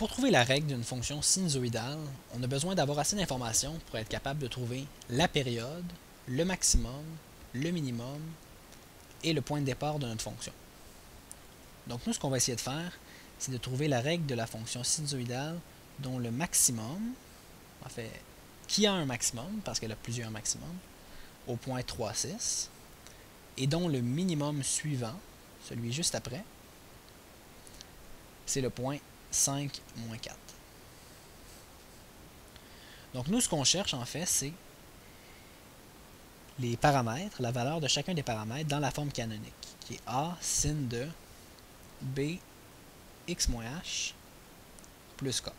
pour trouver la règle d'une fonction sinusoïdale, on a besoin d'avoir assez d'informations pour être capable de trouver la période, le maximum, le minimum et le point de départ de notre fonction. Donc nous, ce qu'on va essayer de faire, c'est de trouver la règle de la fonction sinusoïdale dont le maximum, en fait, qui a un maximum, parce qu'elle a plusieurs maximums, au point 3,6, et dont le minimum suivant, celui juste après, c'est le point 5 moins 4. Donc nous, ce qu'on cherche en fait, c'est les paramètres, la valeur de chacun des paramètres dans la forme canonique, qui est a sin de b x moins h plus k.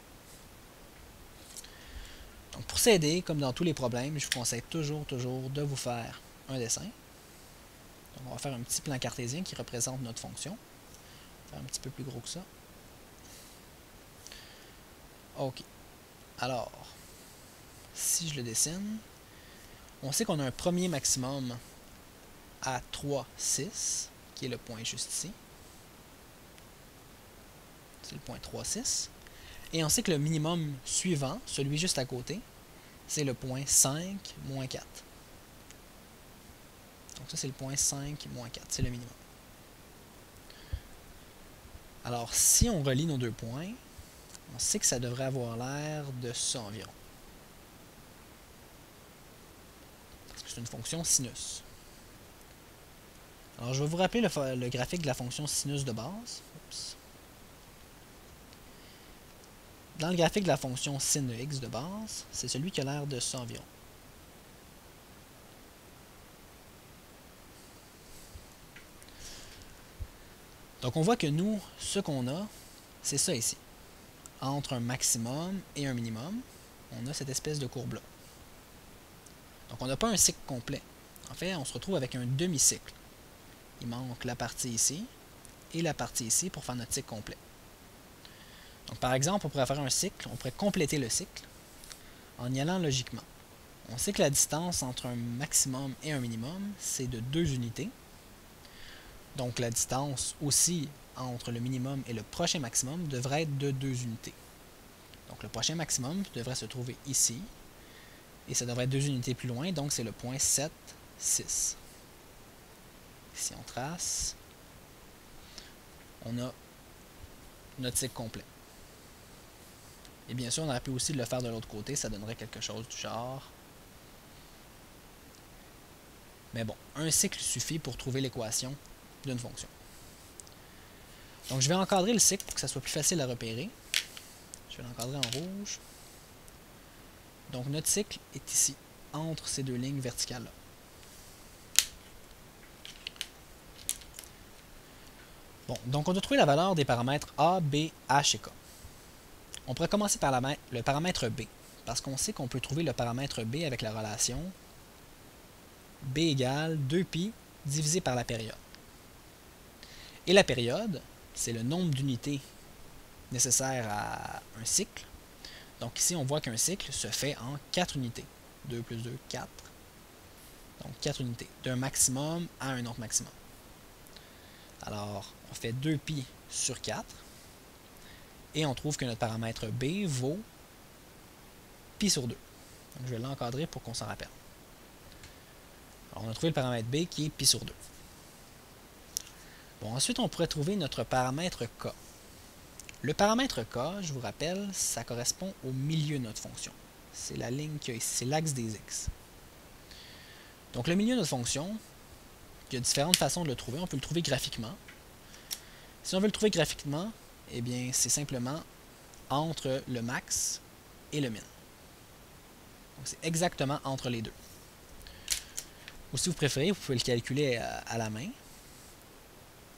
Donc pour s'aider, comme dans tous les problèmes, je vous conseille toujours de vous faire un dessin. Donc on va faire un petit plan cartésien qui représente notre fonction. On va faire un petit peu plus gros que ça. Ok. Alors, si je le dessine, on sait qu'on a un premier maximum à 3, 6, qui est le point juste ici. C'est le point 3, 6. Et on sait que le minimum suivant, celui juste à côté, c'est le point 5, moins 4. Donc ça, c'est le point 5, moins 4. C'est le minimum. Alors, si on relie nos deux points, on sait que ça devrait avoir l'air de ça environ. Parce que c'est une fonction sinus. Alors, je vais vous rappeler le graphique de la fonction sinus de base. Oups. Dans le graphique de la fonction sin de x de base, c'est celui qui a l'air de ça environ. Donc on voit que nous, ce qu'on a, c'est ça ici. Entre un maximum et un minimum, on a cette espèce de courbe-là. Donc on n'a pas un cycle complet. En fait, on se retrouve avec un demi-cycle. Il manque la partie ici et la partie ici pour faire notre cycle complet. Donc par exemple, on pourrait faire un cycle, on pourrait compléter le cycle en y allant logiquement. On sait que la distance entre un maximum et un minimum, c'est de 2 unités. Donc la distance aussi entre le minimum et le prochain maximum devrait être de 2 unités. Donc le prochain maximum devrait se trouver ici, et ça devrait être 2 unités plus loin, donc c'est le point 7, 6. Si on trace, on a notre cycle complet. Et bien sûr, on aurait pu aussi le faire de l'autre côté, ça donnerait quelque chose du genre. Mais bon, un cycle suffit pour trouver l'équation d'une fonction. Donc je vais encadrer le cycle pour que ça soit plus facile à repérer. Je vais l'encadrer en rouge. Donc notre cycle est ici, entre ces deux lignes verticales-là. Bon, donc on doit trouver la valeur des paramètres A, B, H et K. On pourrait commencer par le paramètre B, parce qu'on sait qu'on peut trouver le paramètre B avec la relation B égale 2π divisé par la période. Et la période, c'est le nombre d'unités nécessaires à un cycle. Donc ici, on voit qu'un cycle se fait en 4 unités. 2 plus 2, 4. Donc 4 unités, d'un maximum à un autre maximum. Alors, on fait 2π sur 4. Et on trouve que notre paramètre B vaut π sur 2. Donc je vais l'encadrer pour qu'on s'en rappelle. Alors, on a trouvé le paramètre B qui est π sur 2. Bon, ensuite, on pourrait trouver notre paramètre K. Le paramètre K, je vous rappelle, ça correspond au milieu de notre fonction. C'est la ligne qui est ici, c'est l'axe des x. Donc le milieu de notre fonction, il y a différentes façons de le trouver. On peut le trouver graphiquement. Si on veut le trouver graphiquement, eh bien, c'est simplement entre le max et le min. Donc c'est exactement entre les deux. Ou si vous préférez, vous pouvez le calculer à la main.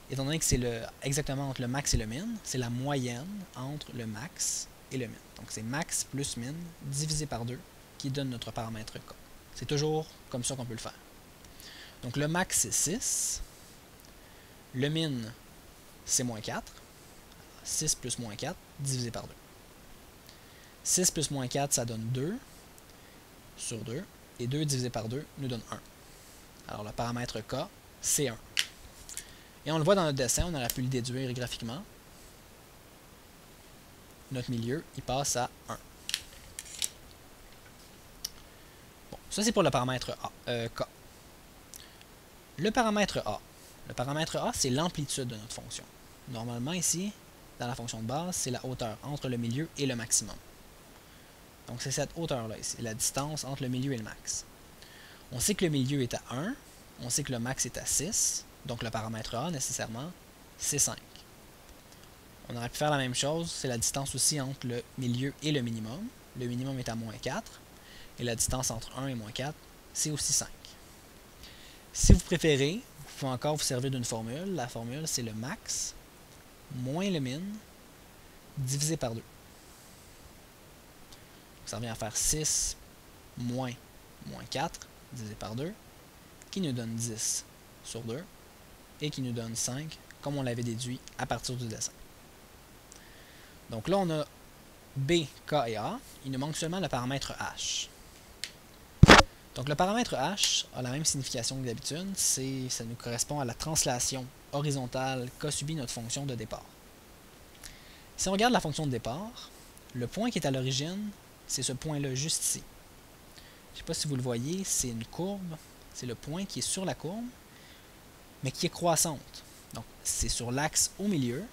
Étant donné que c'est exactement entre le max et le min, c'est la moyenne entre le max et le min. Donc c'est max plus min divisé par 2 qui donne notre paramètre K. C'est toujours comme ça qu'on peut le faire. Donc le max c'est 6, le min c'est moins 4, 6 plus moins 4 divisé par 2. 6 plus moins 4 ça donne 2 sur 2, et 2 divisé par 2 nous donne 1. Alors le paramètre K c'est 1. Et on le voit dans notre dessin, on aurait pu le déduire graphiquement. notre milieu, il passe à 1. Bon, ça c'est pour le paramètre K. Le paramètre A, c'est l'amplitude de notre fonction. Normalement ici, dans la fonction de base, c'est la hauteur entre le milieu et le maximum. Donc c'est cette hauteur-là ici, la distance entre le milieu et le max. On sait que le milieu est à 1, on sait que le max est à 6, donc le paramètre A, nécessairement, c'est 5. On aurait pu faire la même chose, c'est la distance aussi entre le milieu et le minimum. Le minimum est à moins 4, et la distance entre 1 et moins 4, c'est aussi 5. Si vous préférez, vous pouvez encore vous servir d'une formule. La formule, c'est le max moins le min divisé par 2. Ça revient à faire 6 moins 4 divisé par 2, qui nous donne 10 sur 2, et qui nous donne 5, comme on l'avait déduit à partir du dessin. Donc là, on a B, K et A. Il nous manque seulement le paramètre H. Donc le paramètre H a la même signification que d'habitude, ça nous correspond à la translation horizontale qu'a subi notre fonction de départ. Si on regarde la fonction de départ, le point qui est à l'origine, c'est ce point-là juste ici. Je ne sais pas si vous le voyez, c'est une courbe, c'est le point qui est sur la courbe, mais qui est croissante. Donc c'est sur l'axe au milieu,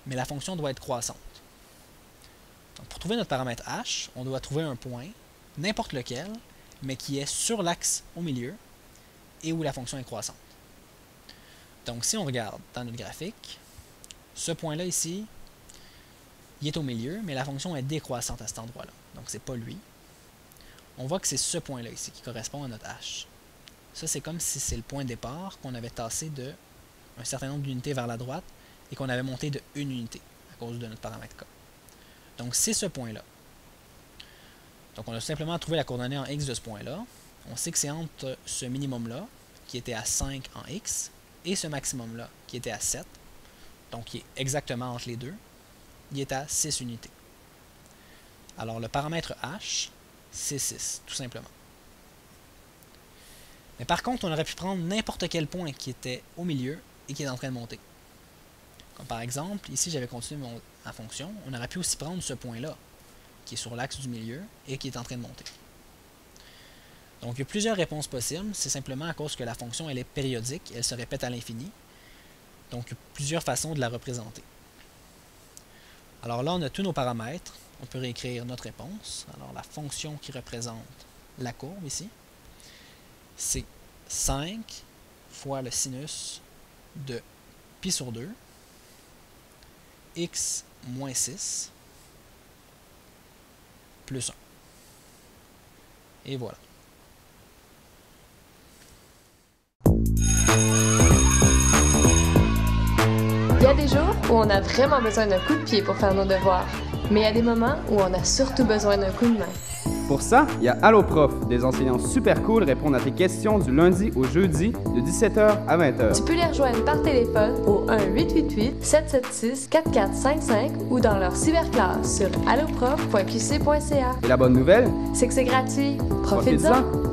mais la fonction doit être croissante. Donc pour trouver notre paramètre H, on doit trouver un point, n'importe lequel, mais qui est sur l'axe au milieu et où la fonction est croissante. Donc si on regarde dans notre graphique, ce point-là ici, il est au milieu, mais la fonction est décroissante à cet endroit-là. Donc c'est pas lui. On voit que c'est ce point-là ici qui correspond à notre H. Ça, c'est comme si c'est le point de départ qu'on avait tassé de un certain nombre d'unités vers la droite et qu'on avait monté de une unité à cause de notre paramètre K. Donc c'est ce point-là. Donc on a simplement trouvé la coordonnée en x de ce point-là. On sait que c'est entre ce minimum-là, qui était à 5 en x, et ce maximum-là, qui était à 7. Donc qui est exactement entre les deux. Il est à 6 unités. Alors le paramètre H, c'est 6, tout simplement. Mais par contre, on aurait pu prendre n'importe quel point qui était au milieu et qui est en train de monter. Comme par exemple, ici j'avais continué ma fonction, on aurait pu aussi prendre ce point-là, qui est sur l'axe du milieu et qui est en train de monter. Donc il y a plusieurs réponses possibles, c'est simplement à cause que la fonction elle est périodique, elle se répète à l'infini. Donc il y a plusieurs façons de la représenter. Alors là, on a tous nos paramètres, on peut réécrire notre réponse. Alors la fonction qui représente la courbe ici, c'est 5 fois le sinus de pi sur 2, x moins 6, plus 1. Et voilà. Il y a des jours où on a vraiment besoin d'un coup de pied pour faire nos devoirs, mais il y a des moments où on a surtout besoin d'un coup de main. Pour ça, il y a Allo Prof, des enseignants super cool répondent à tes questions du lundi au jeudi de 17h à 20h. Tu peux les rejoindre par téléphone au 1-888-776-4455 ou dans leur cyberclasse sur alloprof.qc.ca. Et la bonne nouvelle, c'est que c'est gratuit. Profites-en! Profites-en.